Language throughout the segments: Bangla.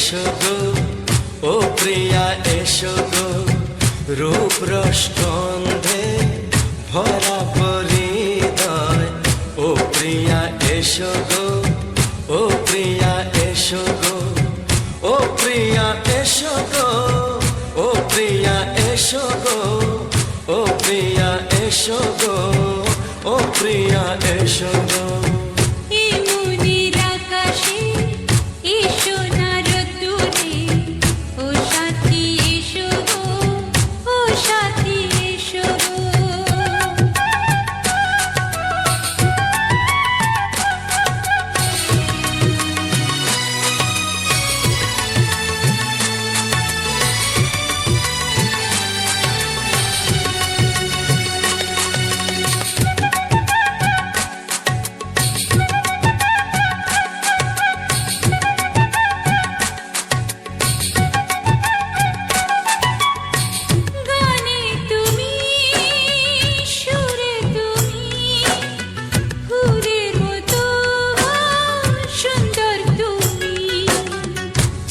এসো গো ও প্রিয়া এসো গো রূপ রসগন্ধে ভরা পরিদয় ও প্রিয়া এসো গো ও প্রিয়া এসো গো ও প্রিয়া এসো গো ও প্রিয়া এসো গো ও প্রিয়া এসো গো ও প্রিয়া এসো গো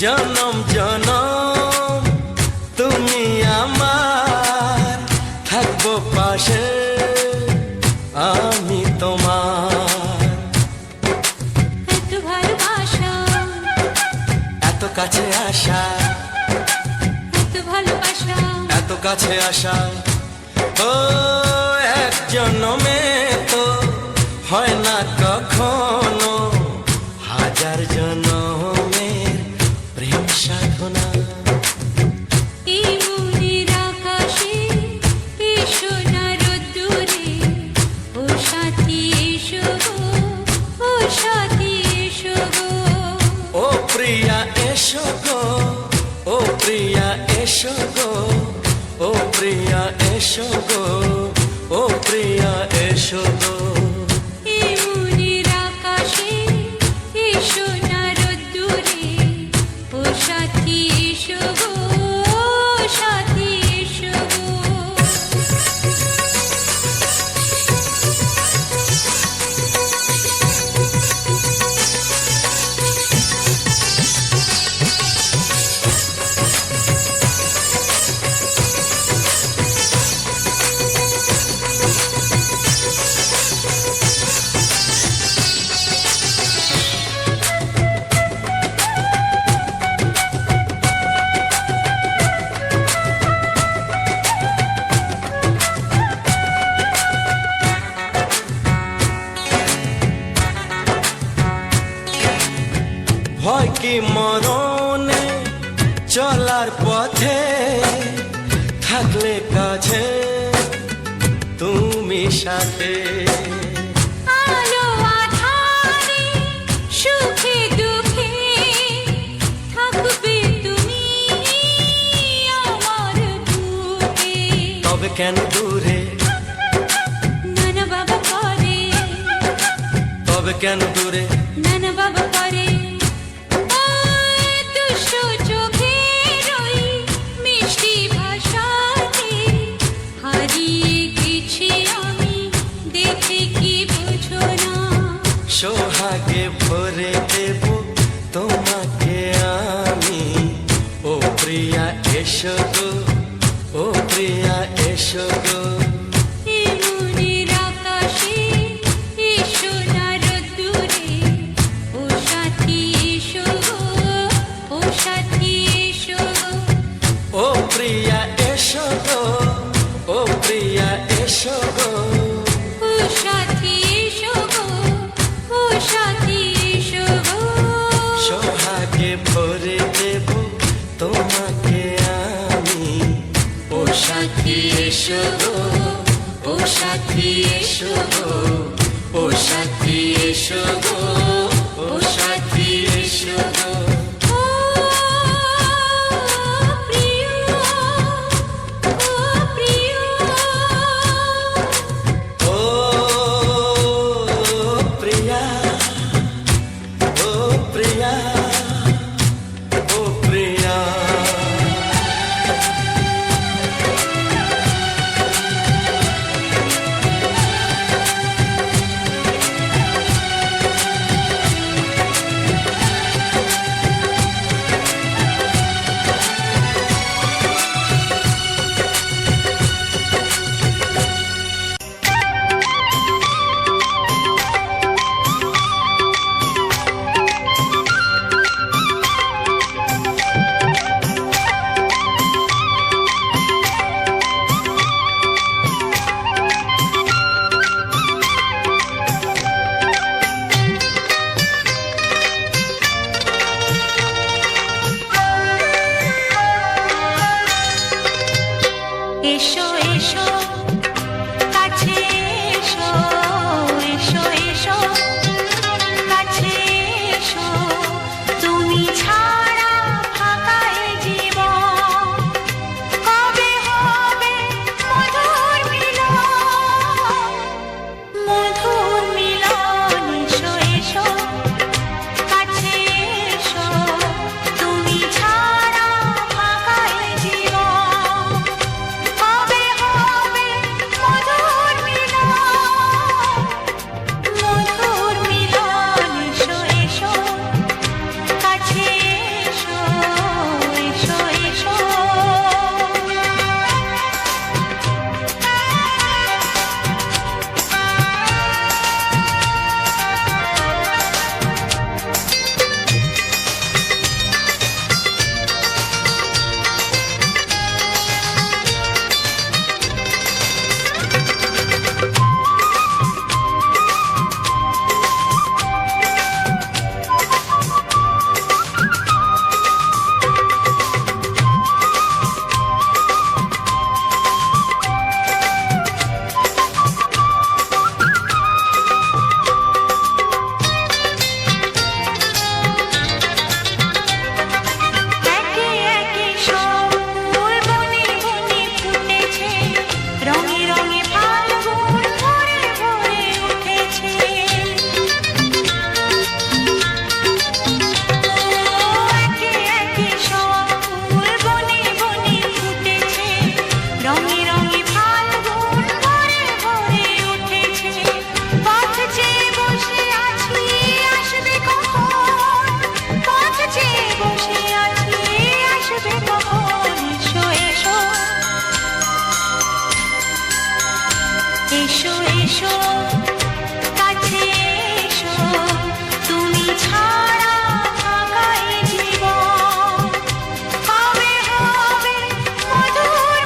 জনম জনম তুমি আমার থাকবো পাশে আমি তোমার এত ভালোবাসা এত কাছে আসা এত ভালোবাসা এত কাছে আসা ও এক জন্মে তো হয় না কখনো হাজার জন্মের প্রেম সাধনা এই মনের আকাশে এই সোনার রোদ্দুরে ও সাথী এসো গো ও সাথী এসো গো ও প্রিয়া এসো গো ও প্রিয়া এসো গো ও প্রিয়া এসো গো ও প্রিয়া এসো গো এই মনের আকাশে এই সোনার রোদ্দুরে ও সাথী এসো গো ও সাথী এসো গো ভয় কি মরণে চলার পথে থাকলে কাছে তুমি সাথে আলো আঁধারে সুখে দুঃখে থাকবে তুমি আমার বুকে তবে কেন দূরে নানা বাবা করে তবে কেন দূরে নানা বাবা করে দুষ্ট চোখের ওই মিষ্টি ভাষাতে হারিয়ে গেছি আমি দেখে কি বুঝো না সোহাগে ভরে দেব তোমাকে আমি ও প্রিয়া এসো গো ও প্রিয়া এসো গো এই মনের আকাশে এই সোনার রোদ্দুরে ও সাথী এসো গো ও সাথী এসো গো ও প্রিয়া এসো গো ও প্রিয়া এসো গো ও সাথী এসো গো ও সাথী এসো গো সোহাগে ভরে দেব তোমাকে আমি ও সাথী এসো গো ও সাথী এসো গো ও সাথী এসো গো ও সাথী এসো গো ও প্রিয় ও প্রিয় ও প্রিয়া ও প্রিয়া ও প্রিয়া এসো এসো কাছে এসো এসো এসো কাছে এসো তুমি ছাড়া ফাঁকা এ জীবন কবে হবে মধুর মিলন এসো এসো কাছে এসো তুমি ছাড়া ফাঁকা এ জীবন কবে হবে মধুর মিলন এসো এসো কাছে এসো এসো এসো একে একে সব ফুল বনে বনে ফুটেছে রঙে রঙে ফাল্গুন ভরে ভরে উঠেছে একে একে সব ফুল বনে বনে ফুটেছে রঙে রঙে ফাল্গুন ভরে ভরে উঠেছে পথ চেয়ে বসে আছি আসবে কখন পথ চেয়ে বসে আছি আসবে কখন এসো এসো এসো এসো কাছে এসো তুমি ছাড়া ফাঁকা এ জীবন কবে হবে মধুর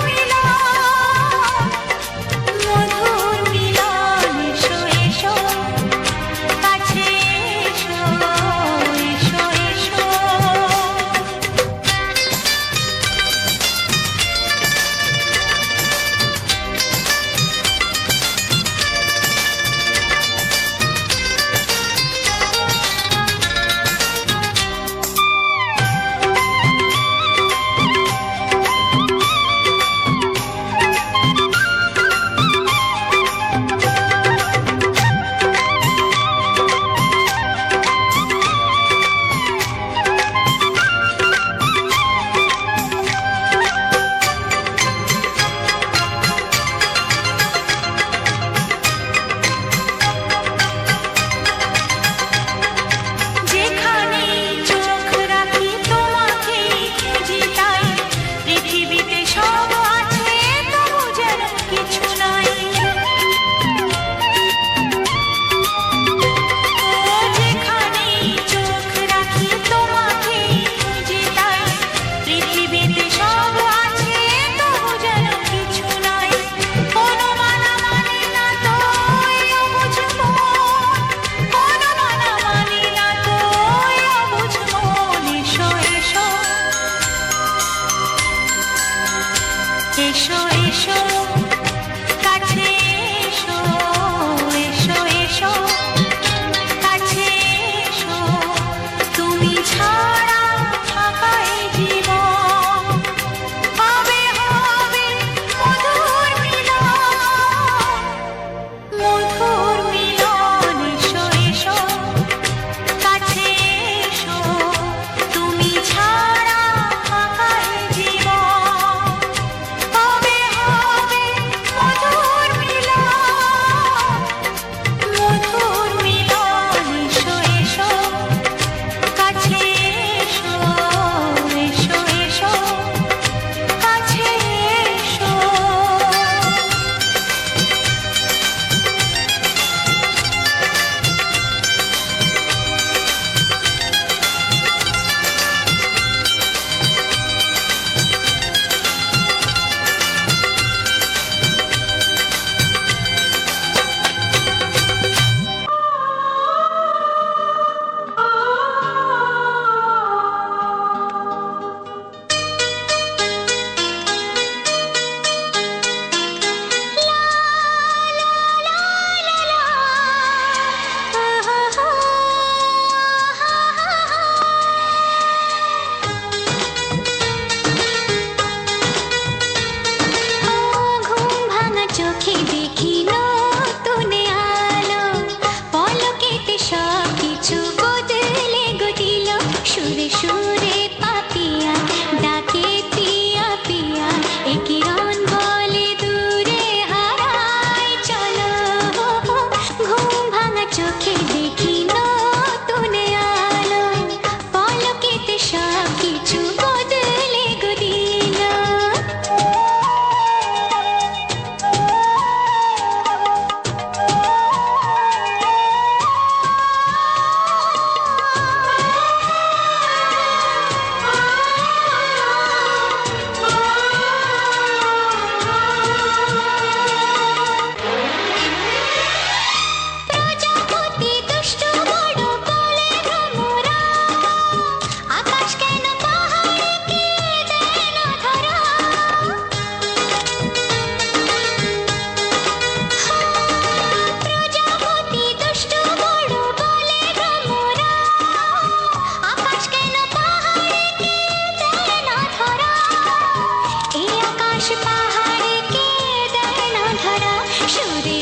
মিলন এসো এসো কাছে এসো এসো এসো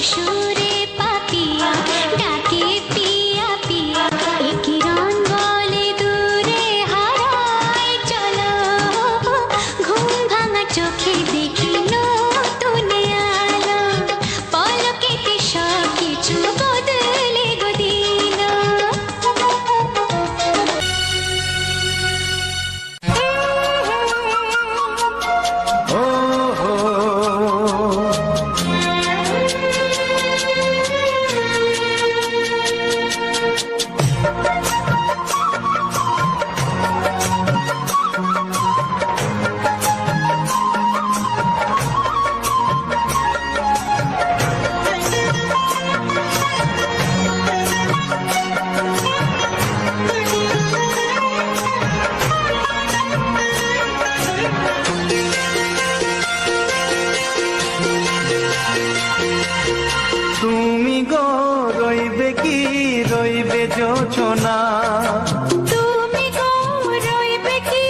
সুরে পাপিয়া ডাকে পিয়া পিয়া একই রং বলে দূরে হারায় চলো ঘুম ভাঙা চোখে দেখি নতুন আলো পলকেতে সব কিছু বদলে গো দিল ও হো তুমি গো রইবে কি রইবে যোছনা তুমি গো রইবে কি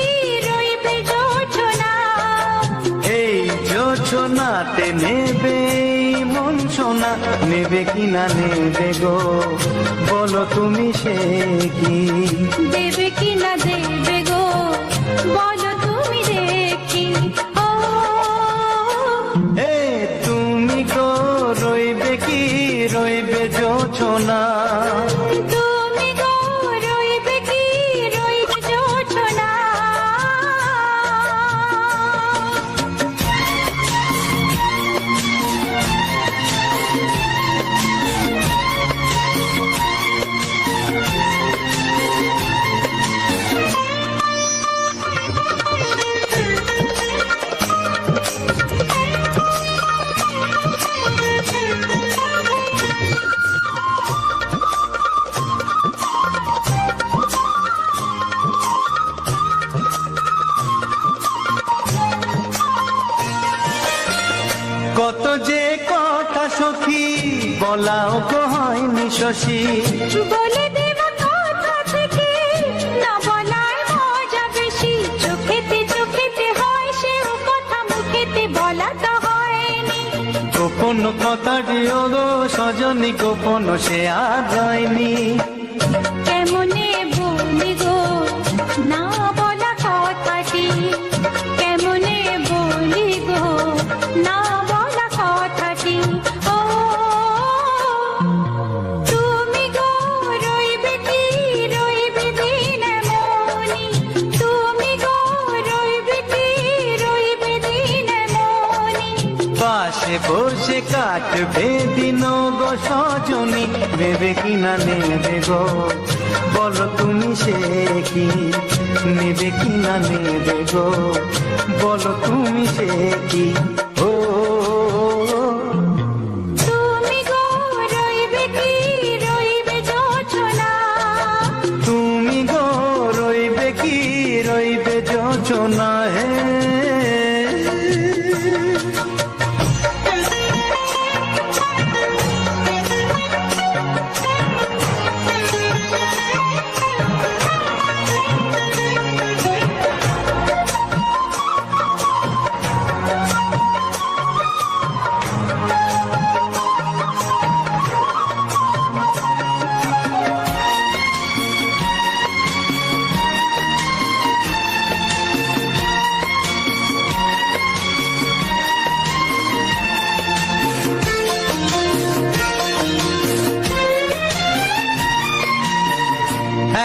রইবে যোছনা এই যোছনাতে নেবে এই মন সোনা নেবে কি না নেবে গো বলো তুমি সে কি দেবে কি না দেবে গো বলো তুমি দেখি ও এ তুমি গো রইবে কি রইবে যোছনা তুমি গো রইবে কি রইবে যোছনা কত যে কথা সখী বলাও গো হয়নি শশী বলে দেব কথা থেকে না বলার মজা বেশি চোখেতে হয় সে কথা মুখেতে বলা তো হয়নি গোপন কথা দিও গো সজনী গোপন সে আর যায়নি কেমনে বলি গো না বলা কথাটি কেমনে বলি গো না বলা কথাটি ও তুমি গো রইবে কি রইবে দিন মনি তুমি গো রইবে কি রইবে দিন মনি পাশে বসে কাটবে দিন গো সজনী নেবে কি না নেবে গো বলো তুমি সে কি নেবে কি না নেবে গো বলো তুমি সে কি ও তুমি গো রইবে কি রইবে যোছনা তুমি গো রইবে কি রইবে যোছনা হে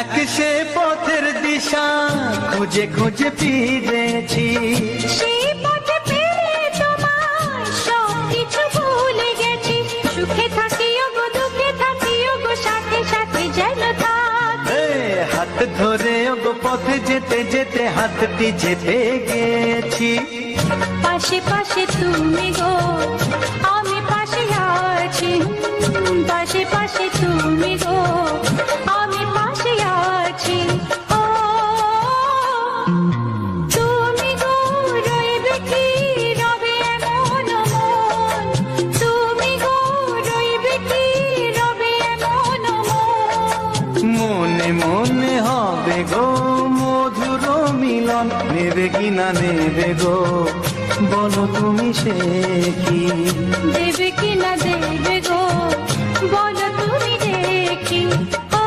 এক সে পথের দিশা খুঁজে খুঁজে ফিরেছি সেই পথে পেলে তোমার সব কিছু ভুলে গেছি সুখে থাকিও গো দুঃখে থাকিও গো সাথে সাথে যেন থাক এ, হাত ধরে গো পথে যেতে যেতে হাতটি চেপে গেছি পাশে পাশে তুমি গো আমি পাশে আছি পাশে পাশে তুমি গো আমি পাশে আছি ও তুমি গো রইবে কি রবে এমন মন তুমি গো রইবে কি রবে এমন মন মনে মনে হবে গো মধুর মিলন নেবে কি না নেবে গো বলো তুমি সে কি? দেবে কি না দেবে গো বলো তুমি দেখি। ও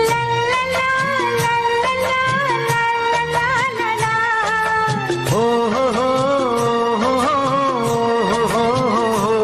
লা লা লা লা লা লা লা লা লা। ও হো হো হো হো হো হো।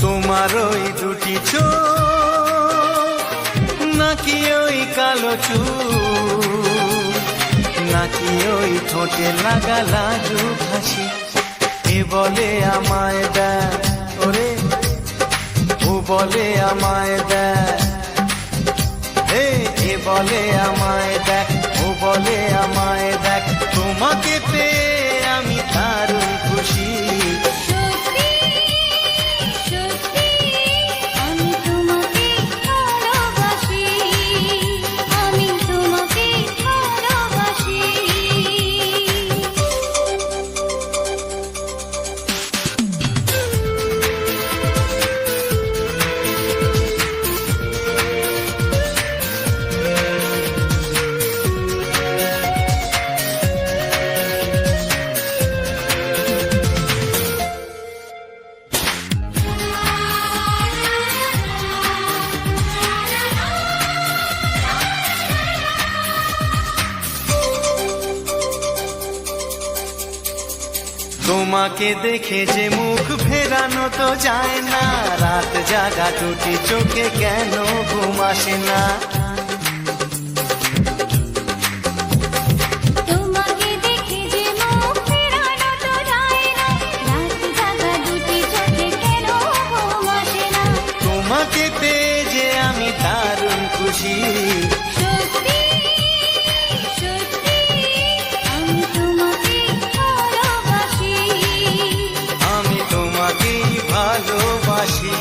তোমার ওই দুটি চোখ নাকি ওই কালো চুল, নাকি ওই ঠোঁটে লাগা লাজুক হাসি, এ বলে আমায় দেয় ওরে, ও বলে আমায় দেয়, এ বলে আমায় দেখ, ও বলে আমায় দেখ, তোমাকে পেয়ে আমি দারুণ খুশি। সত্যি সত্যি আমি তোমাকে ভালোবাসি, আমি তোমাকে ভালোবাসি। তোমাকে দেখে যে মুখ ফেরানো তো যায় না, রাত জাগা দুটি চোখে কেন ঘুম আসে না? তোমাকে দেখে যে মুখ ফেরানো তো যায় না, রাত জাগা দুটি চোখে কেন ঘুম আসে না? তোমাকে পেয়ে যে আমি দারুণ খুশি। সত্যি সত্যি আমি তোমাকে ভালোবাসি, আমি তোমাকেই ভালোবাসি।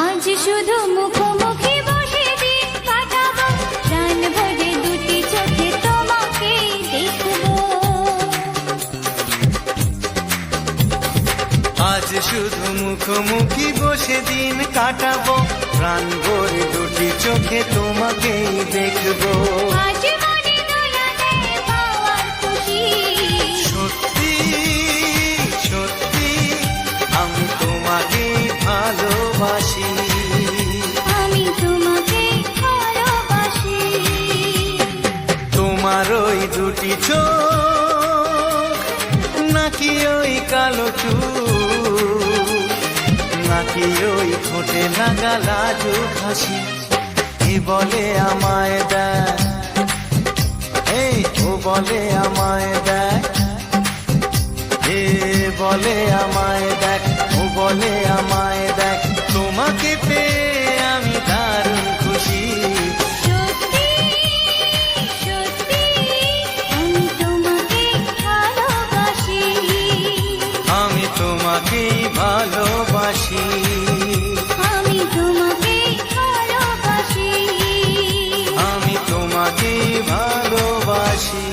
আজ শুধু মুখোমুখি বসে দিন কাটাবো, প্রাণ ভরে দুটি চোখে তোমাকে দেখবো। আজ শুধু মুখোমুখি বসে দিন কাটাবো, প্রাণ ভরে দুটি চোখে তোমাকেই দেখবো। আজ মনে দোলা দেয় পাওয়ার খুশি, সত্যি সত্যি আমি তোমাকেই ভালোবাসি। আমি তোমাকে ভালোবাসি। তোমার ওই দুটি চোখ নাকি ওই কালো চুল, নাকি ওই ঠোঁটে লাগা লাজুক হাসি, এ বলে আমায় দেয়, ও বলে আমায় দেয়, এ বলে আমায় দেখ, ও বলে আমায় দেখ, তোমাকে পেয়ে আমি দারুণ খুশি। সত্যি সত্যি আমি তোমাকে ভালোবাসি, আমি তোমাকেই ভালোবাসি। আমি তোমাকে ভালোবাসি, আমি তোমাকেই ভালোবাসি।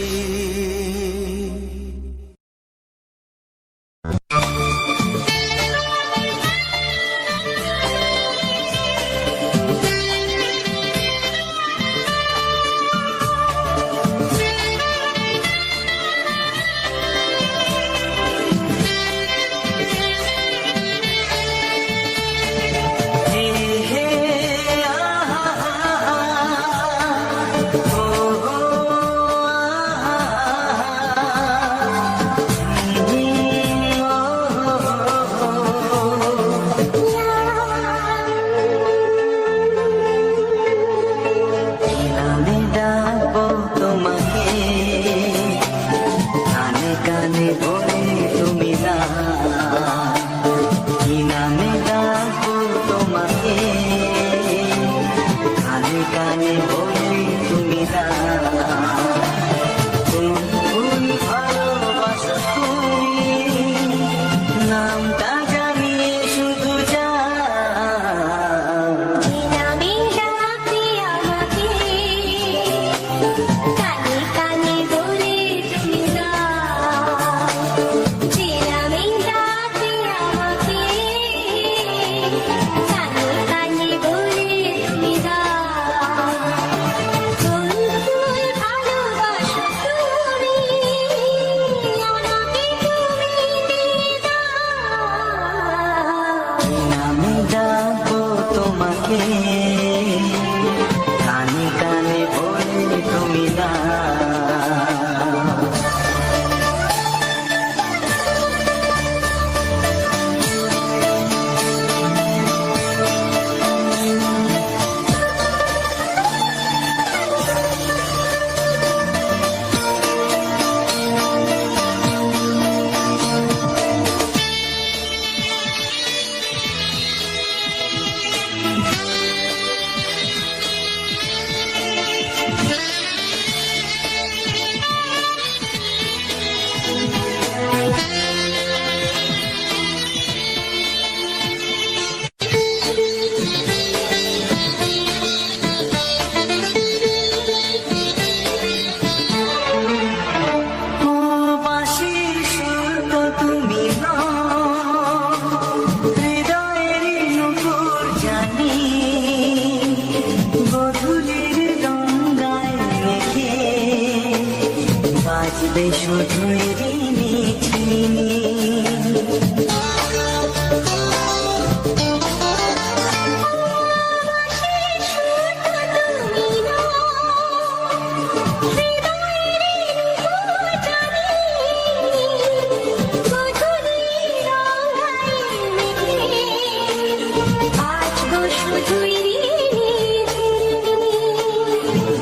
হবে শুধুই ঋণী ঋণী।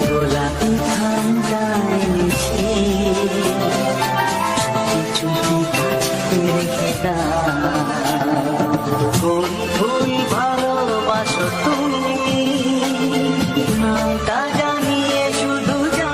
গোলাপি খামটায় নিচে চুপি চুপি রেখে দাও। কোন ফুল ভালোবাসো তুমি নামটা জানিয়ে শুধু যাও।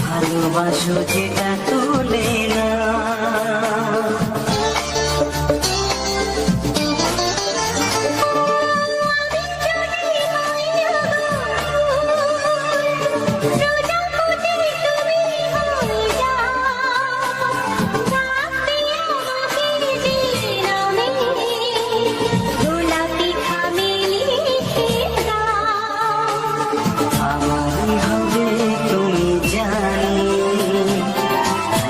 ভালোবাসো যেটা তুলে না আমারই হবে তুমি জানি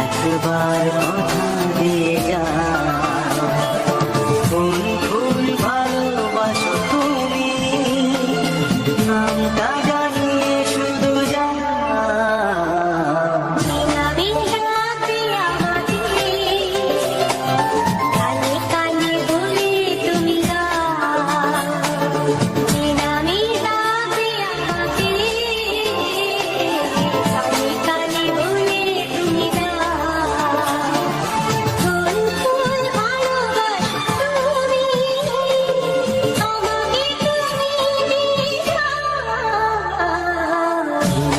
একবার কথা দিয়ে যাও। কোন ফুল ভালোবাসো তুমি নামটা জানিয়ে শুধু যাও।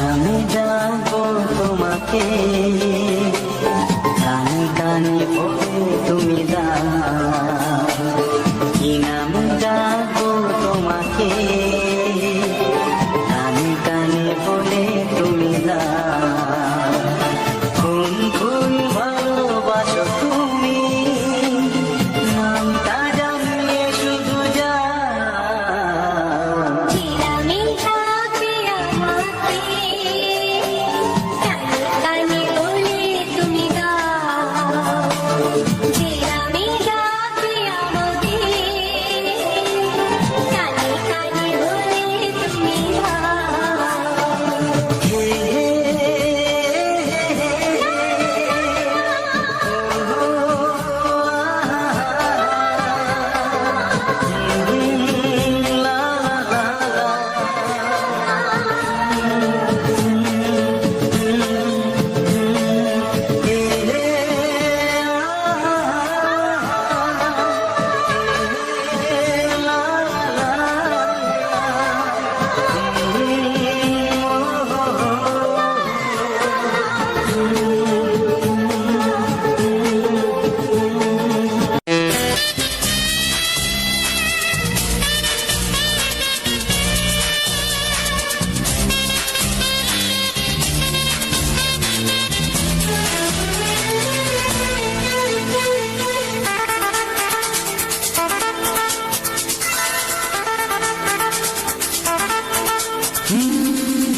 আমি যাবো তোমাকে কানে কানে বলে তুমি দাও। কি নাম যাবো তোমাকে কানে কানে বলে তুমি দাও। কোন ফুল ভালোবাসো তুমি নামটা জানিয়ে শুধু যাও।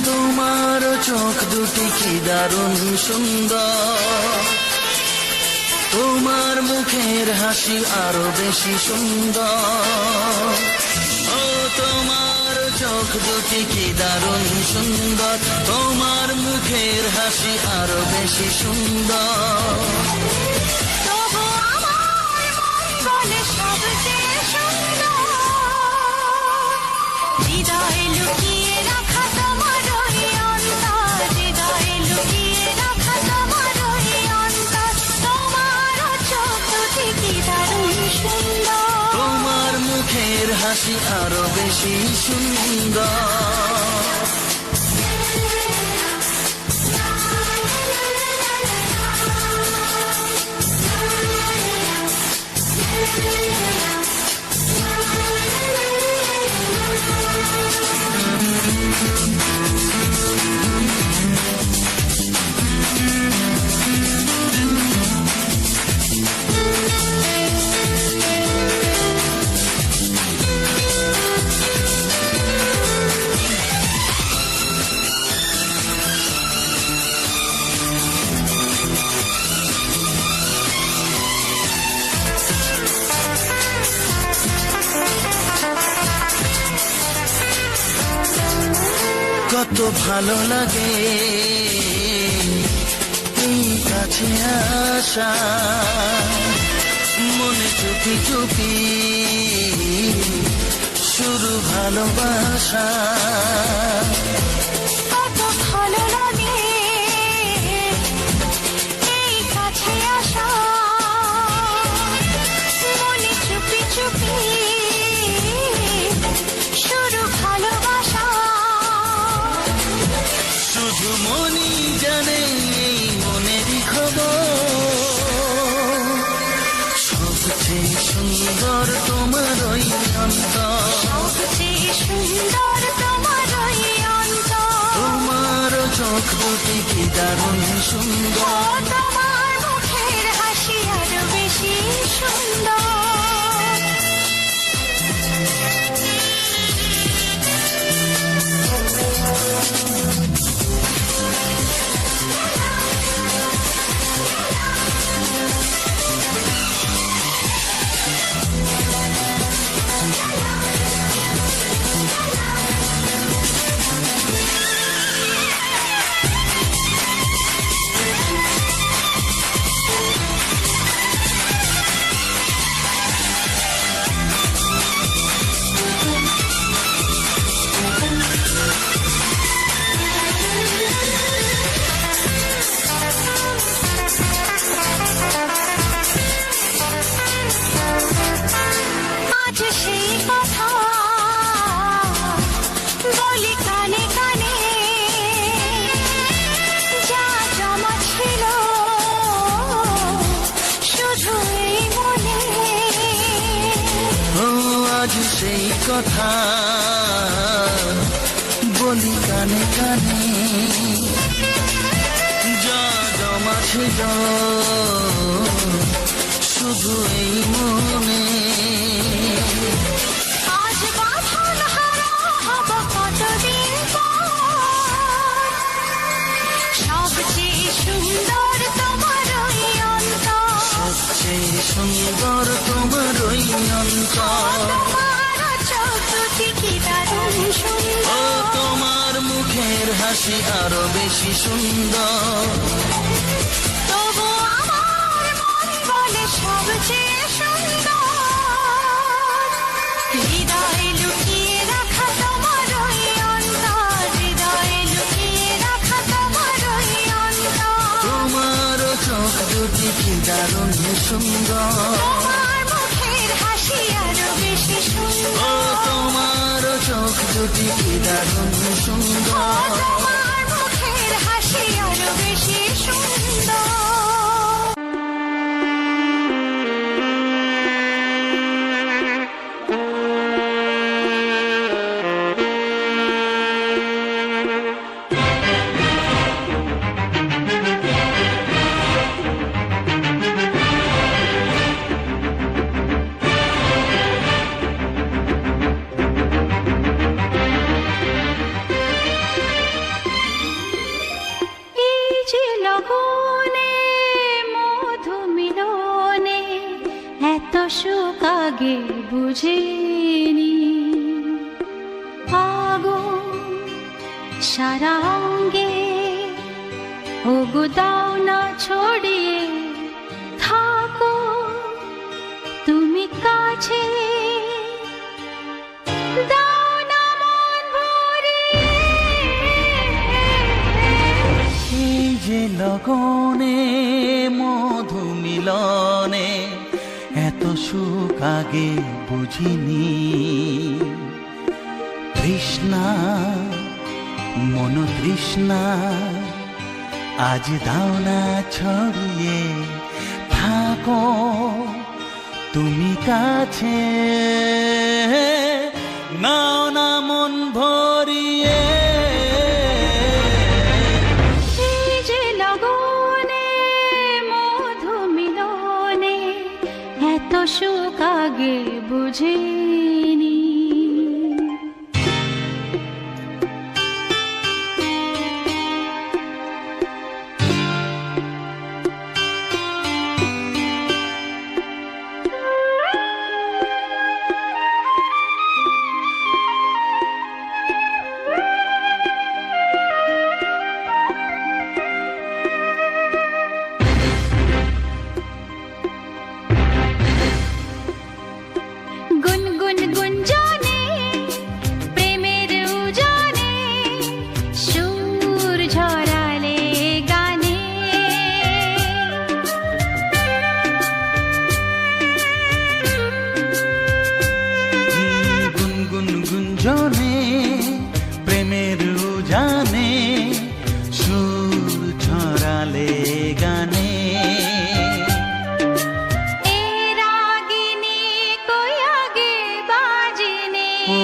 তোমার চোখ দুটি কি দারুণ সুন্দর, তোমার মুখের হাসি আরো বেশি সুন্দর। ও তোমার চোখ দুটি কি দারুণ সুন্দর, তোমার মুখের হাসি আরো বেশি সুন্দর। তবু আমার মন বলে সবচেয়ে সুন্দর, হৃদয়ে লুকিয়ে রাখা তোমার ওই অন্তর, হৃদয়ে লুকিয়ে রাখা তোমার ওই অন্তর। তোমার চোখ দুটি কি দারুণ সুন্দর, তোমার মুখের হাসি আরো বেশি সুন্দর। কত ভালো লাগে এই কাছে আসা, মনে চুপি চুপি শুরু ভালোবাসা। কত ভালো লাগে এই কাছে আসা, মনে চুপি চুপি শুরু ভালোবাসা। শুধু মনই জানে এই মনেরই খবর, সবচেয়ে সুন্দর তোমার ওই অন্তর, সবচেয়ে সুন্দর তোমার ওই অন্তর। তোমার চোখ দুটি কি দারুণ সুন্দর, তোমার মুখের হাসি আরো বেশি সুন্দর। আজ সেই কথা বলি কানে কানে, যা জমা ছিল শুধু এই মনে। ও আজ সেই কথা বলি কানে কানে, যা জমা ছিল শুধু এই মনে। আজ বাঁধন হারা হব কতদিন পর, সবচেয়ে সুন্দর তোমার ওই অন্তর, সবচেয়ে সুন্দর তোমার ওই অন্তর। তোমার চোখ দুটি কি দারুণ ও সুন্দর, তোমার মুখের হাসি আরো বেশি সুন্দর। তবু আমার মন বলে সবচেয়ে সুন্দর, হৃদয়ে লুকিয়ে রাখা তোমার ওই অন্তর, হৃদয়ে লুকিয়ে রাখা তোমার ওই অন্তর। তোমার চোখ দুটি কি দারুণ সুন্দর, তোমার মুখের হাসি আরো বেশি ও সুন্দর, তোমার চোখ দুটি কি দারুণ সুন্দর। তোমার মুখের হাসি আরো বেশি সুন্দর। সুখ আগে বুঝিনি। আগুন সারা অঙ্গে ওগো দাও না ছড়িয়ে থাকো তুমি কাছে দাও না মন ভরিয়ে। এই যে লগনে মধু মিলনে এত সুখ আগে বুঝিনি। তৃষ্ণা মন তৃষ্ণা আজ দাও না ছড়িয়ে থাকো তুমি কাছে নাও না মন ভরিয়ে। এই যে লগনে মধু মিলনে এত সুখ আগে বুঝিনি। গুনগুন গুঞ্জনে প্রেমের উজানে সুর ঝরালে গানে। গুনগুন গুঞ্জনে প্রেমের উজানে সুর ছড়ালে গানে। এ রাগিনী কই আগে বাজেনি। ও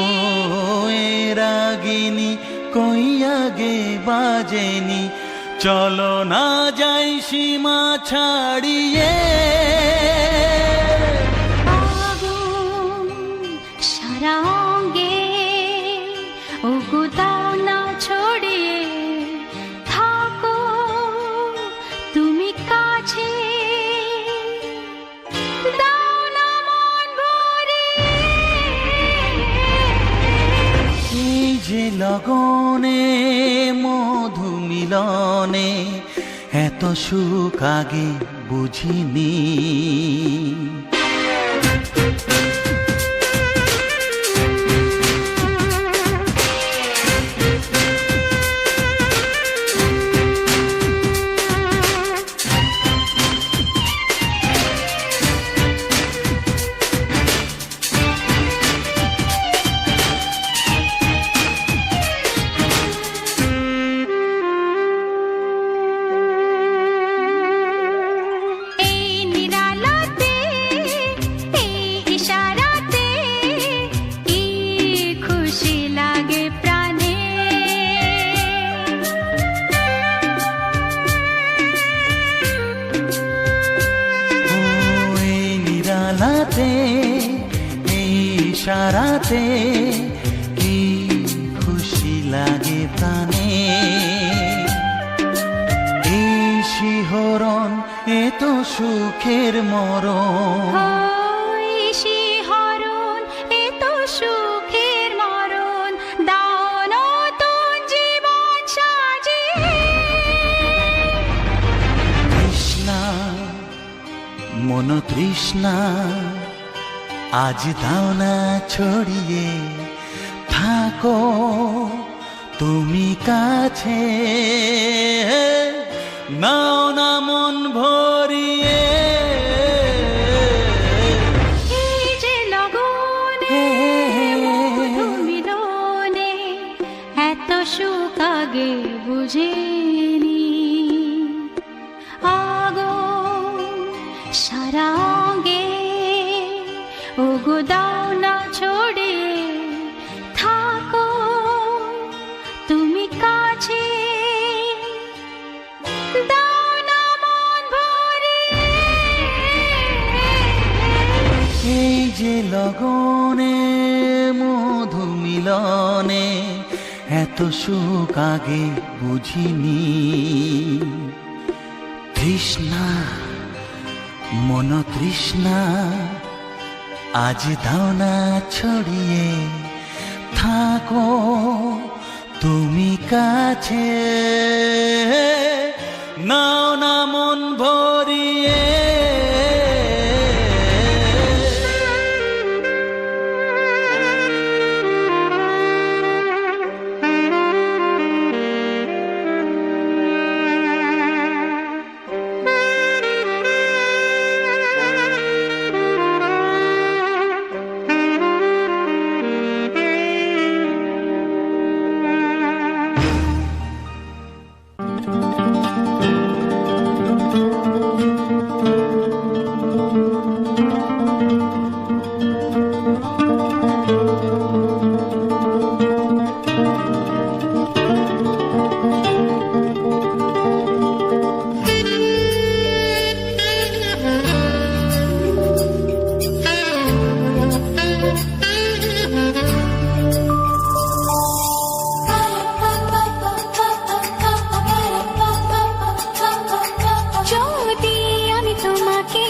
এ রাগিনী কই আগে বাজেনি চলো না যাই সীমা ছাড়িয়ে। আগুন সারা অঙ্গে ওগো দাও না ছড়িয়ে থাকো তুমি কাছে দাও না মন ভরিয়ে। এই যে লগনে মধু মিলনে এত সুখ আগে বুঝিনি। এই নিরালাতে এই ইশারাতে কি খুশি লাগে প্রাণে। ও এই নিরালাতে এই ইশারাতে কি খুশি লাগে প্রাণে। এই শিহরণ এ তো সুখের মরণ। ওই শিহরণ এ তো সুখের মরণ দাও নতুন জীবন সাজিয়ে। তৃষ্ণা মন তৃষ্ণা আজ দাও না ছড়িয়ে থাকো তুমি কাছে নাও না মন ভরিয়ে। এই যে লগনে মধু মিলনে এত সুখ আগে বুঝিনি। আগুন সারা অঙ্গে ওগো দাও না ছড়িয়ে থাকো তুমি কাছে দাও না মন ভরিয়ে। এই যে লগনে মধু মিলনে এত সুখ আগে বুঝিনি। তৃষ্ণা মন তৃষ্ণা আজ দাও না ছড়িয়ে থাকো তুমি কাছে, নাও না মন ভরিয়ে। যদি আমি তোমাকে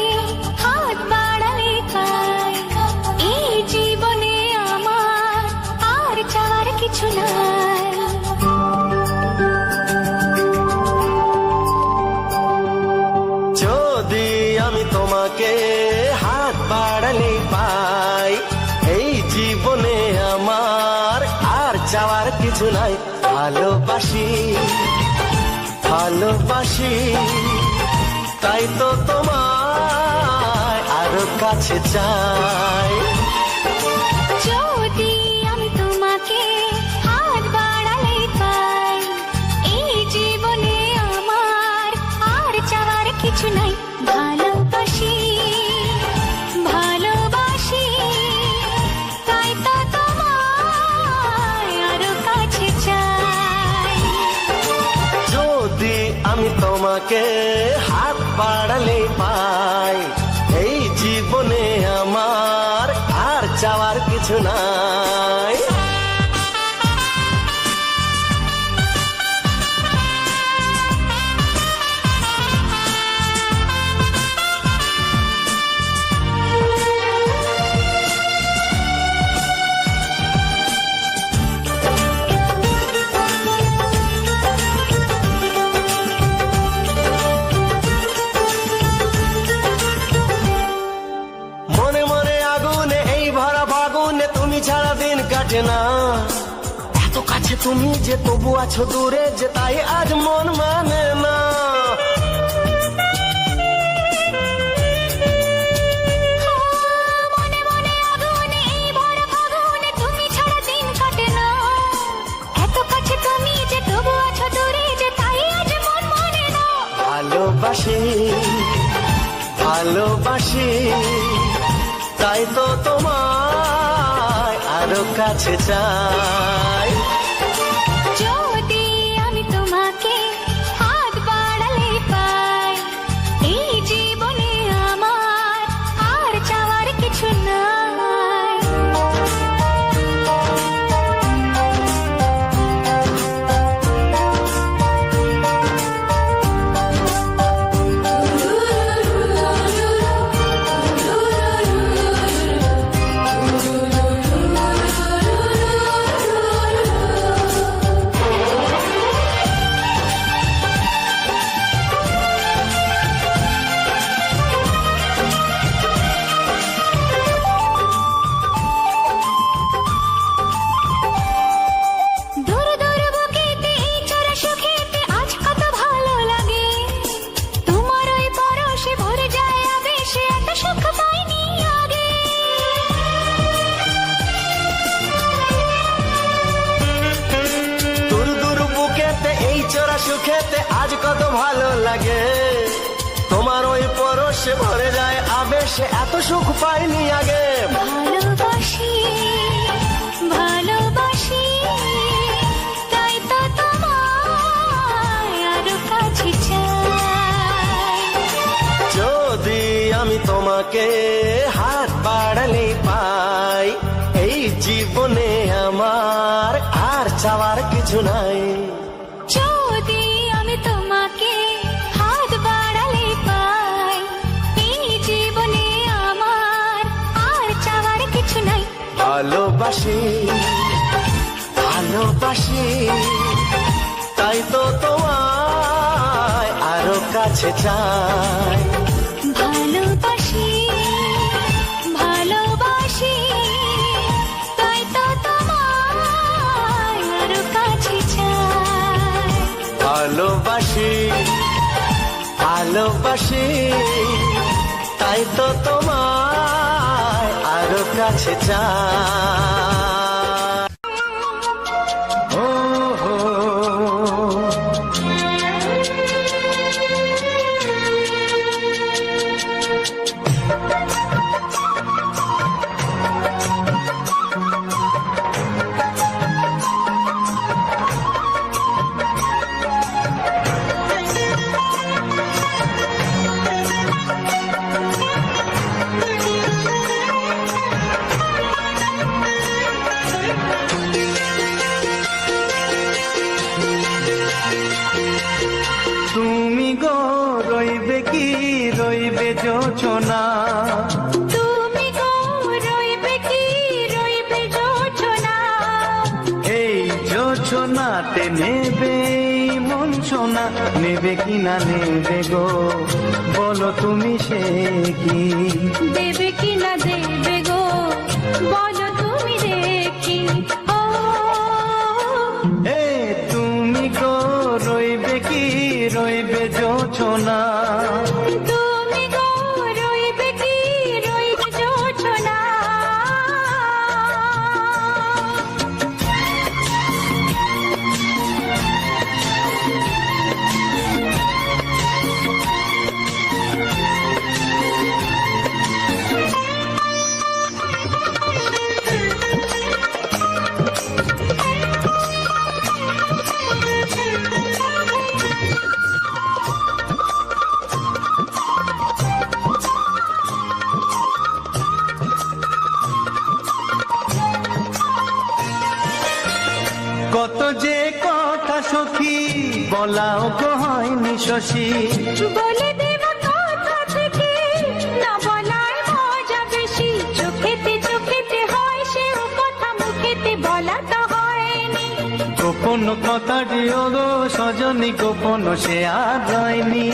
হাত বাড়ালে পাই, এই জীবনে আমার আর চাওয়ার কিছু নাই। যদি আমি তোমাকে হাত বাড়ালে পাই, এই জীবনে আমার আর চাওয়ার কিছু নাই। ভালোবাসি ভালোবাসি, তাই তো তোমায় আরো কাছে চাই। যদি আমি তোমাকে হাত বাড়ালে পাই, এই জীবনে আমার আর চাওয়ার কিছু নাই। ভালোবাসি ভালোবাসি, তাই তো তোমায় আরো কাছে চাই। যদি আমি তোমাকে হাত বাড়ালে পাই, এই জীবনে আমার আর চাওয়ার কিছু নাই। মনে মনে আগুনে এই ভরা ফাগুনে তুমি ছাড়া দিন কাটে না। এত কাছে তুমি যে তবু আছো দূরে, যে তাই আজ মন মানে না। মনে মনে আগুনে এই ভরা ফাগুনে তুমি ছাড়া দিন কাটে না। এত কাছে তুমি যে তবু আছো দূরে, যে তাই আজ মন মানে না। ভালোবাসি ভালোবাসি, তাই তো তোমায় আরো কাছে চাই। যদি আমি তোমাকে হাত বাড়ালে পাই, এই জীবনে আমার আর চাওয়ার কিছু নাই। দূর দূর বুকেতে এই চোরা সুখেতে আজ কত ভালো লাগে। তোমার ওই পরশে ভরে যায় আবেশে, এত সুখ পাইনি আগে। দূর দূর বুকেতে এই চোরা সুখেতে আজ কত ভালো লাগে। তোমার ওই পরশে ভরে যায় আবেশে, এত সুখ পাইনি আগে। ভালোবাসি ভালোবাসি, তাই তো তোমায় আরো কাছে চাই। যদি আমি তোমাকে হাত বাড়ালে পাই, এই জীবনে আমার আর চাওয়ার কিছু নাই। যদি আমি তোমাকে হাত বাড়ালে পাই, এই জীবনে আমার আর চাওয়ার কিছু নাই। ভালোবাসি ভালোবাসি তাই তো তোমায় আরো কাছে চাই। ভালোবাসি ভালোবাসি তাই তো তোমায় আরো কাছে চাই। ভালোবাসি ভালোবাসি তাই তো তোমায় আরো কাছে চাই। ও হো তুমি গো রইবে কি রইবে যোচনা, তুমি গো রইবে কি রইবে যোচনা, এই যোচনাতে নেবে এই মন সোনা, নেবে কি না নেবে গো বলো তুমি সে কি। দেবে কি না দেবে গো বলো তুমি দেখি। ও এ তুমি গো রইবে কি রইবে যোচনা, তুমি গো রইবে কি রইবে যোচনা। কত যে কথা সখী বলাও গো হয়নি শশী, বলে দেব কথা থেকে না বলার মজা বেশি। চোখেতে হয় সেও কথা মুখেতে বলা তো হয়নি। গোপন কথা দিও গো সজনী গোপন সে আর রয়নি।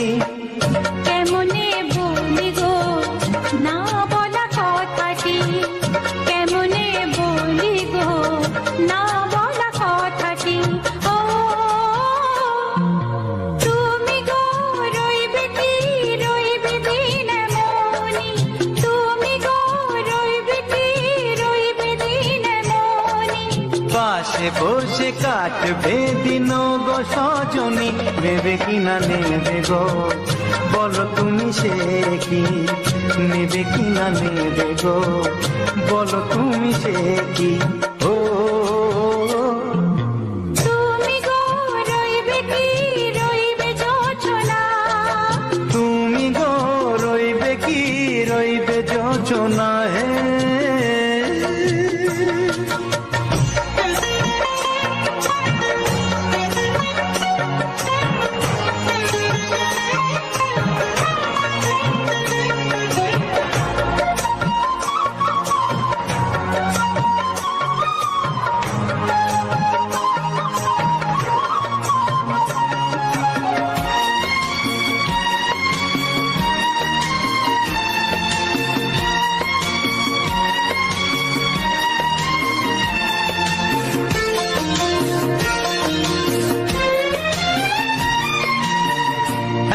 কেমনে বলি গো না বলা কথাটি, কেমনে বলি গো না বলা কথাটি। ও তুমি গো রইবে কি রইবে দিন মনি, তুমি গো রইবে কি রইবে দিন মনি। পাশে বসে কাটবে দিন গো সজনী, নেবে কি না নেবে গো বলো তুমি সে কি। নেবে কি না নেবে গো বলো তুমি সে কি। ও তুমি গো রইবে কি রইবে যোচনা, তুমি গো রইবে কি রইবে যোচনা। হে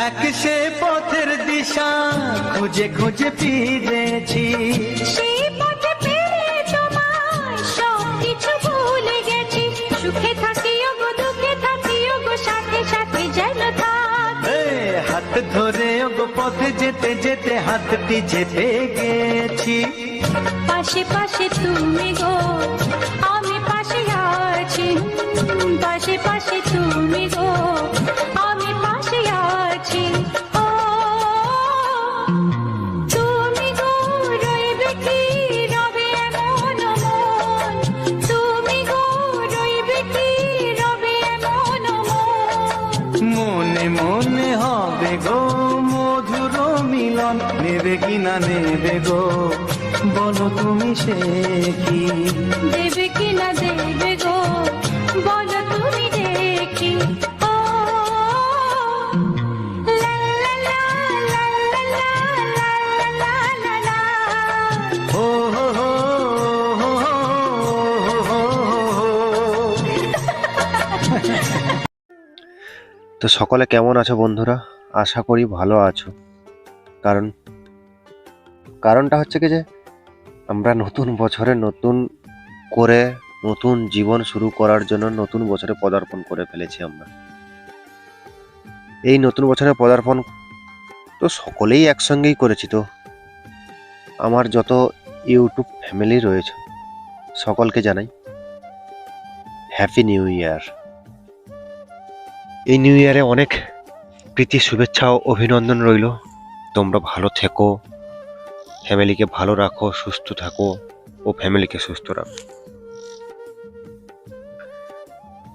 এক সে পথের দিশা খুঁজে খুঁজে ফিরেছি, সেই পথে পেয়ে তোমায় সব কিছু ভুলে গেছি। সুখে থাকিও গো দুঃখে থাকিও গো সাথে সাথে যেন থাক। এ হাত ধরে গো পথে যেতে যেতে হাতটি চেপে গেছি। পাশে পাশে তুমি গো আমি পাশে আছি, পাশে পাশে তুমি গো আমি পাশে আছি। ও তুমি গো রইবে কি রবে এমন মন, তুমি গো রইবে কি রবে এমন মন। মনে মনে হবে গো মধুর মিলন, নেবে কি না নেবে গো বলো তুমি সে কি। দেবে কি না দেবে গো তো সকলে কেমন আছো বন্ধুরা? আশা করি ভালো আছো। কারণ কারণটা হচ্ছে কি যে আমরা নতুন বছরে নতুন করে নতুন জীবন শুরু করার জন্য নতুন বছরে পদার্পণ করে ফেলেছি আমরা। এই নতুন বছরে পদার্পণ তো সকলেই একসঙ্গেই করেছি। তো আমার যত ইউটিউব ফ্যামিলি রয়েছে সকলকে জানাই হ্যাপি নিউ ইয়ার। এই নিউ ইয়ারে অনেক প্রীতি শুভেচ্ছা ও অভিনন্দন রইল। তোমরা ভালো থেকো, ফ্যামিলিকে ভালো রাখো, সুস্থ থাকো ও ফ্যামিলিকে সুস্থ রাখো।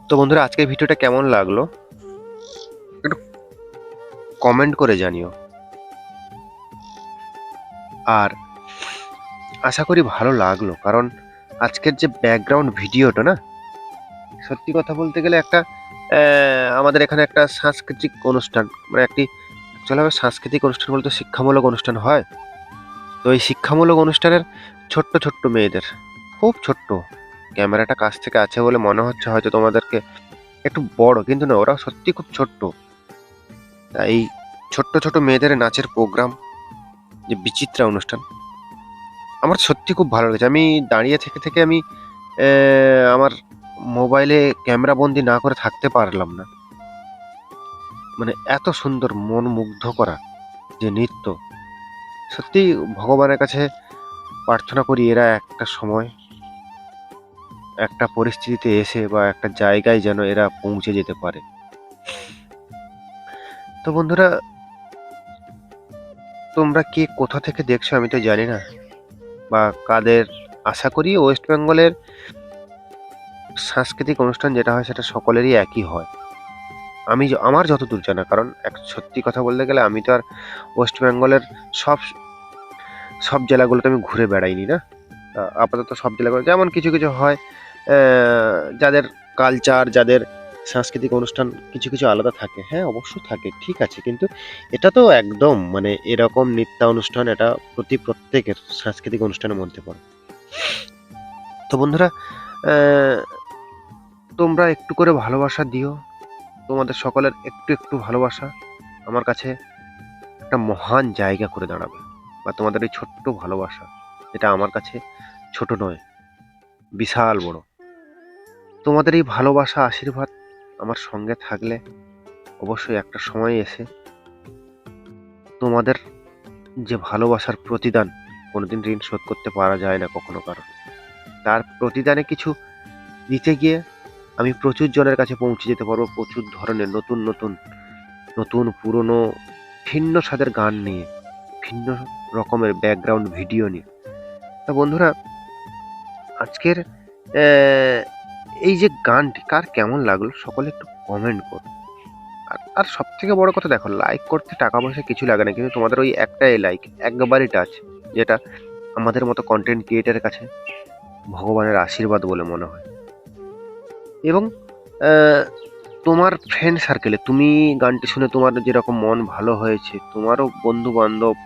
তো বন্ধুরা, আজকের ভিডিওটা কেমন লাগলো একটু কমেন্ট করে জানিও। আর আশা করি ভালো লাগলো, কারণ আজকের যে ব্যাকগ্রাউন্ড ভিডিওটা না, সত্যি কথা বলতে গেলে একটা আমাদের এখানে একটা সাংস্কৃতিক অনুষ্ঠান, মানে একটি অ্যাকচুয়ালি সাংস্কৃতিক অনুষ্ঠান বলতে শিক্ষামূলক অনুষ্ঠান হয়। তো এই শিক্ষামূলক অনুষ্ঠানের ছোট্ট ছোট্ট মেয়েদের, খুব ছোট্ট, ক্যামেরাটা কাছ থেকে আছে বলে মনে হচ্ছে হয়তো তোমাদেরকে একটু বড়, কিন্তু না, ওরা সত্যি খুব ছোট্ট। তা এই ছোট্ট ছোট মেয়েদের নাচের প্রোগ্রাম, যে বিচিত্রা অনুষ্ঠান, আমার সত্যি খুব ভালো লেগেছে। আমি দাঁড়িয়ে থেকে থেকে আমি আমার মোবাইলে ক্যামেরা বন্দি না করে থাকতে পারলাম না। মানে এত সুন্দর, মন মুগ্ধ করা যে নৃত্য, সত্যি ভগবানের কাছে প্রার্থনা করি এরা একটা সময় একটা পরিস্থিতিতে এসে বা একটা জায়গায় যেন এরা পৌঁছে যেতে পারে। তো বন্ধুরা, তোমরা কে কোথা থেকে দেখছো আমি তো জানি না, বা কাদের, আশা করি ওয়েস্ট বেঙ্গলের সাংস্কৃতিক অনুষ্ঠান যেটা হয় সেটা সকলেরই একই হয়। আমার যতদূর জানা, কারণ সত্যি কথা বলতে গেলে আমি তো আর ওয়েস্ট বেঙ্গলের সব সব জেলাগুলোতে আমি ঘুরে বেড়াইনি না। আপাতত সব জেলাগুলো যেমন কিছু কিছু হয়, যাদের কালচার, যাদের সাংস্কৃতিক অনুষ্ঠান কিছু কিছু আলাদা থাকে, হ্যাঁ অবশ্যই থাকে, ঠিক আছে, কিন্তু এটা তো একদম মানে এরকম নৃত্যানুষ্ঠান, এটা প্রত্যেকের সাংস্কৃতিক অনুষ্ঠানের মধ্যে পড়ে। তো বন্ধুরা, তোমরা একটু করে ভালোবাসা দিও। তোমাদের সকলের একটু একটু ভালোবাসা আমার কাছে একটা মহান জায়গা করে দাঁড়াবে, বা তোমাদের এই ছোট্ট ভালোবাসা, যেটা আমার কাছে ছোট নয়, বিশাল বড়। তোমাদের এই ভালোবাসা, আশীর্বাদ আমার সঙ্গে থাকলে অবশ্যই একটা সময় এসে তোমাদের যে ভালোবাসার প্রতিদান, কোনোদিন ঋণ শোধ করতে পারা যায় না কখনো কারণ, তার প্রতিদানে কিছু দিতে গিয়ে আমি প্রচুর জনের কাছে পৌঁছে যেতে পারবো, প্রচুর ধরনের নতুন নতুন নতুন পুরনো ভিন্ন স্বাদের গান নিয়ে, ভিন্ন রকমের ব্যাকগ্রাউন্ড ভিডিও নিয়ে। তা বন্ধুরা, আজকের এই যে গানটি কার কেমন লাগলো সকলে একটু কমেন্ট করো। আর সব থেকে বড় কথা, দেখো, লাইক করতে টাকা পয়সা কিছু লাগে না, কিন্তু তোমাদের ওই একটাই লাইক, একবারই টাচ, যেটা আমাদের মতো কন্টেন্ট ক্রিয়েটারের কাছে ভগবানের আশীর্বাদ বলে মনে হয়। এবং তোমার ফ্রেন্ড সার্কেলে তুমি গানটি শুনে তোমার যেরকম মন ভালো হয়েছে, তোমারও বন্ধু বান্ধব,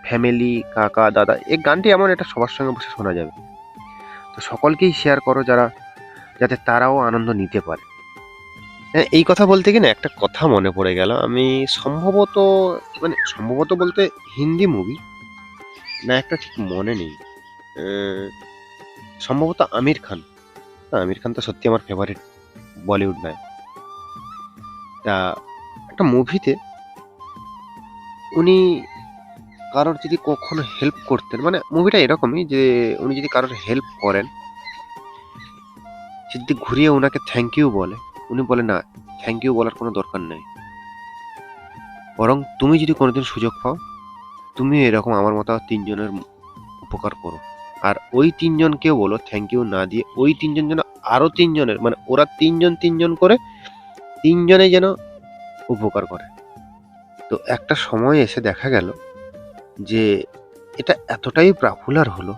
ফ্যামিলি, কাকা দাদা, এই গানটি এমন, এটা সবার সঙ্গে বসে শোনা যাবে। তো সকলকেই শেয়ার করো, যাতে তারাও আনন্দ নিতে পারে। হ্যাঁ, এই কথা বলতে গিয়ে না একটা কথা মনে পড়ে গেল। আমি সম্ভবত বলতে হিন্দি মুভি না, একটা ঠিক মনে নেই, সম্ভবত আমির খান। আমির খান তো সত্যি আমার ফেভারিট বলিউড নায়ক। তা একটা মুভিতে উনি কারোর যদি কখনো হেল্প করতেন, মানে মুভিটা এরকমই যে উনি যদি কারোর হেল্প করেন, যদি ঘুরিয়ে ওনাকে থ্যাংক ইউ বলে, উনি বলে না, থ্যাংক ইউ বলার কোনো দরকার নেই, বরং তুমি যদি কোনোদিন সুযোগ পাও, তুমি এরকম আমার মতো 3 জনের উপকার করো, আর ওই 3 জনকেও বলো থ্যাংক ইউ না দিয়ে, ওই 3 জন যেন আরো 3 জনের, মানে ওরা 3 জন করে 3 জনে যেন উপকার করে। তো একটা সময় এসে দেখা গেল যে এটা এতটাই পপুলার হলো,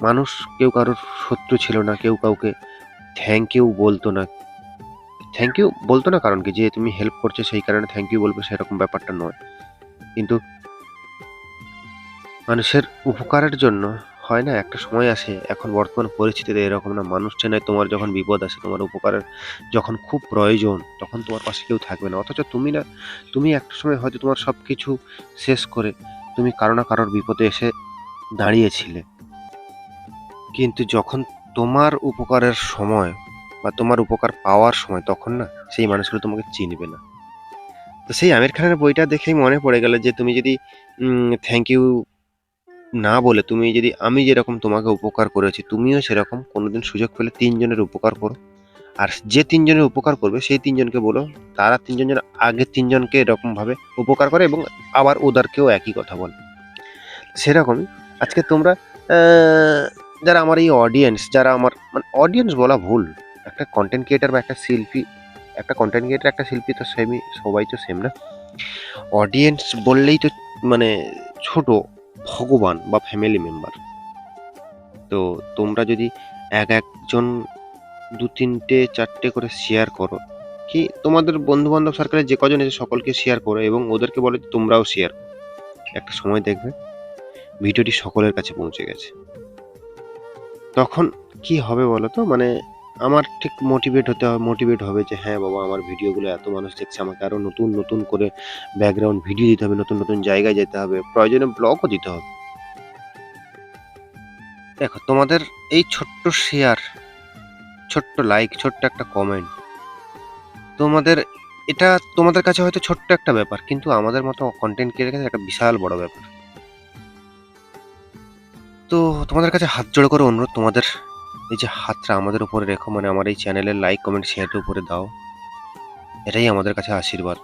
মানুষ কেউ কারোর শত্রু ছিল না, কেউ কাউকে থ্যাংক ইউ বলতো না, কারণ কি, যে তুমি হেল্প করছো সেই কারণে থ্যাংক ইউ বলবে সেরকম ব্যাপারটা নয়, কিন্তু মানুষের উপকারের জন্য হয় না, একটা সময় আসে, এখন বর্তমান পরিস্থিতিতে এরকম না, মানুষ চেনায় তোমার যখন বিপদ আসে, তোমার উপকারের যখন খুব প্রয়োজন, তখন তোমার পাশে কেউ থাকবে না। অথচ তুমি না, তুমি একটা সময় হয়তো তোমার সব কিছু শেষ করে তুমি কারো না কারোর বিপদে এসে দাঁড়িয়েছিলে, কিন্তু যখন তোমার উপকারের সময় বা তোমার উপকার পাওয়ার সময়, তখন না সেই মানুষগুলো তোমাকে চিনবে না। তো সেই আমির খানের বইটা দেখেই মনে পড়ে গেল যে তুমি যদি থ্যাংক ইউ না বলে, তুমি যদি আমি যেরকম তোমাকে উপকার করেছি তুমিও সেরকম কোনোদিন সুযোগ পেলে ৩ জনের উপকার করো। আর যে ৩ জনের উপকার করবে সেই ৩ জনকে বলো তারা ৩ জন যেন আগে ৩ জনকে এরকমভাবে উপকার করে এবং আবার ওদেরকেও একই কথা বলে। সেরকমই আজকে তোমরা আ যারা আমার এই অডিয়েন্স, যারা আমার মানে অডিয়েন্স বলা ভুল। একটা কনটেন্ট ক্রিয়েটর বা একটা শিল্পী, একটা কনটেন্ট ক্রিয়েটর, একটা শিল্পী তো সেমই, সবাই তো সেম না। অডিয়েন্স বললেই তো মানে ছোট ভগবান বা ফ্যামিলি মেম্বার। তো তোমরা যদি একজন ২-৩টে ৪টে করে শেয়ার করো, কি তোমাদের বন্ধু-বান্ধব সার্কেলে যে কজন আছে সকলকে শেয়ার করো এবং ওদেরকে বলো যে তোমরাও শেয়ার করো। একটা সময় দেখবে ভিডিওটি সকলের কাছে পৌঁছে গেছে। তখন কি হবে বলো তো? মানে আমার ঠিক মোটিভেট হবে যে হ্যাঁ বাবা, আমার ভিডিওগুলো এত মানুষ দেখছে, আমাকে আরো নতুন করে ব্যাকগ্রাউন্ড ভিডিও দিতে হবে, নতুন জায়গায় যেতে হবে, প্রয়োজনে ব্লগও দিতে হবে। দেখো তোমাদের এই ছোট্ট শেয়ার, ছোট্ট লাইক, ছোট্ট একটা কমেন্ট, তোমাদের এটা তোমাদের কাছে হয়তো ছোট্ট একটা ব্যাপার, কিন্তু আমাদের মতো কন্টেন্ট ক্রিয়েটরের কাছে একটা বিশাল বড় ব্যাপার। তো তোমাদের কাছে হাত জোড় করে অনুরোধ, তোমাদের এই যে হাতটা আমাদের উপরে রেখো, মানে আমার এই চ্যানেলের লাইক কমেন্ট শেয়ারটার উপরে দাও। এটাই আমাদের কাছে আশীর্বাদ,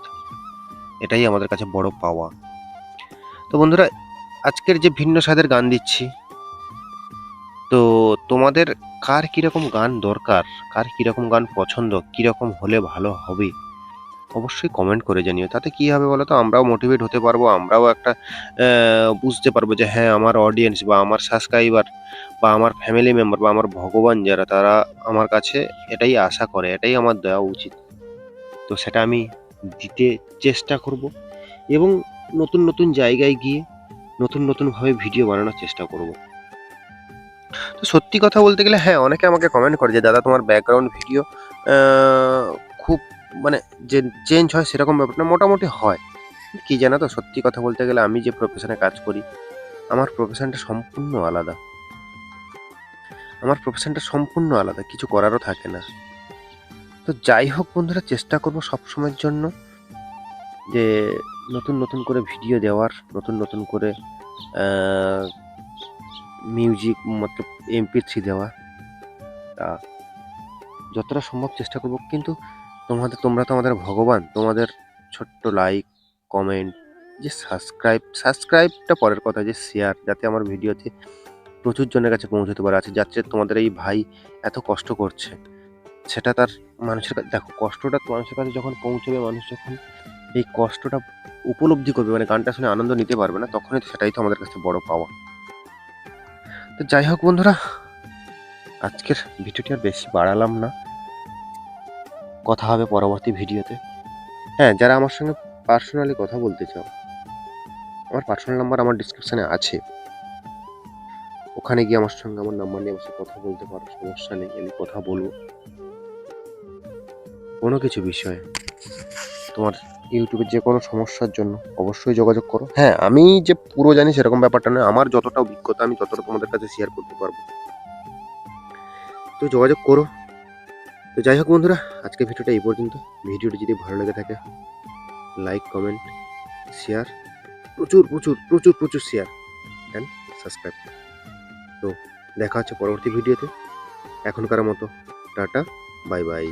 এটাই আমাদের কাছে বড় পাওয়া। তো বন্ধুরা, আজকের যে ভিন্ন স্বাদের গান দিচ্ছি, তো তোমাদের কার কিরকম গান দরকার, কার কিরকম গান পছন্দ, কিরকম হলে ভালো হবে, অবশ্যই কমেন্ট করে জানিও। তাতে কি হবে বলো তো, আমরাও মোটিভেট হতে পারবো, আমরাও একটা বুঝতে পারবো যে হ্যাঁ আমার অডিয়েন্স বা আমার সাবস্ক্রাইবার বা আমার ফ্যামিলি মেম্বার বা আমার ভগবান যারা, তারা আমার কাছে এটাই আশা করে, এটাই আমার দেওয়া উচিত। তো সেটা আমি দিতে চেষ্টা করব এবং নতুন জায়গায় গিয়ে নতুনভাবে ভিডিও বানানোর চেষ্টা করব। তো সত্যি কথা বলতে গেলে হ্যাঁ, অনেকে আমাকে কমেন্ট করে যে দাদা তোমার ব্যাকগ্রাউন্ড ভিডিও খুব মানে যে চেঞ্জ হয় সেরকম ব্যাপার না, মোটামুটি হয়। কি জানো তো, সত্যি কথা বলতে গেলে আমি যে প্রফেশনে কাজ করি, আমার প্রফেশনটা সম্পূর্ণ আলাদা। আমার প্রফেশনটা সম্পূর্ণ আলাদা, কিছু করারও থাকে না। তো যাই হোক বন্ধুরা, চেষ্টা করব সবসময়ের জন্য যে নতুন করে ভিডিও দেওয়ার, নতুন করে মিউজিক মতলব MP3 দেওয়া। তা যতটা সম্ভব চেষ্টা করব, কিন্তু তোমরা তো আমাদের ভগবান। তোমাদের ছোট্ট লাইক, কমেন্ট, যে সাবস্ক্রাইবটা পরের কথা, যে শেয়ার, যাতে আমার ভিডিওতে প্রচুর জনের কাছে পৌঁছতে পারে, আছে যাতে তোমাদের এই ভাই এত কষ্ট করছে সেটা তার মানুষের কাছে, দেখো কষ্টটা মানুষের কাছে যখন পৌঁছবে, মানুষ যখন এই কষ্টটা উপলব্ধি করবে, মানে গানটা শুনে আনন্দ নিতে পারবে না, তখনই তো সেটাই তো আমাদের কাছে বড় পাওয়া। তো যাই হোক বন্ধুরা, আজকের ভিডিওটি আর বেশি বাড়ালাম না, কথা হবে পরবর্তী ভিডিওতে। হ্যাঁ, যারা আমার সঙ্গে পার্সোনালি কথা বলতে চাও, আমার পার্সোনাল নাম্বার আমার ডিসক্রিপশানে আছে, ওখানে গিয়ে আমার সঙ্গে আমার নাম্বার নিয়ে আমার সাথে কথা বলতে পারো, সমস্যা নেই, আমি কথা বলবো কোনো কিছু বিষয়ে। তোমার ইউটিউবের যে কোনো সমস্যার জন্য অবশ্যই যোগাযোগ করো। হ্যাঁ, আমি যে পুরো জানি সেরকম ব্যাপারটা নয়, আমার যতটা অভিজ্ঞতা আমি ততটা তোমাদের কাছে শেয়ার করতে পারবো। তো যোগাযোগ করো। তো যাই হোক বন্ধুরা, আজকে ভিডিওটা এই পর্যন্ত। ভিডিওটি যদি ভালো লেগে থাকে, লাইক, কমেন্ট, শেয়ার, প্রচুর শেয়ার অ্যান্ড সাবস্ক্রাইব। তো দেখা হচ্ছে পরবর্তী ভিডিওতে। এখনকার মতো টাটা, বাই বাই।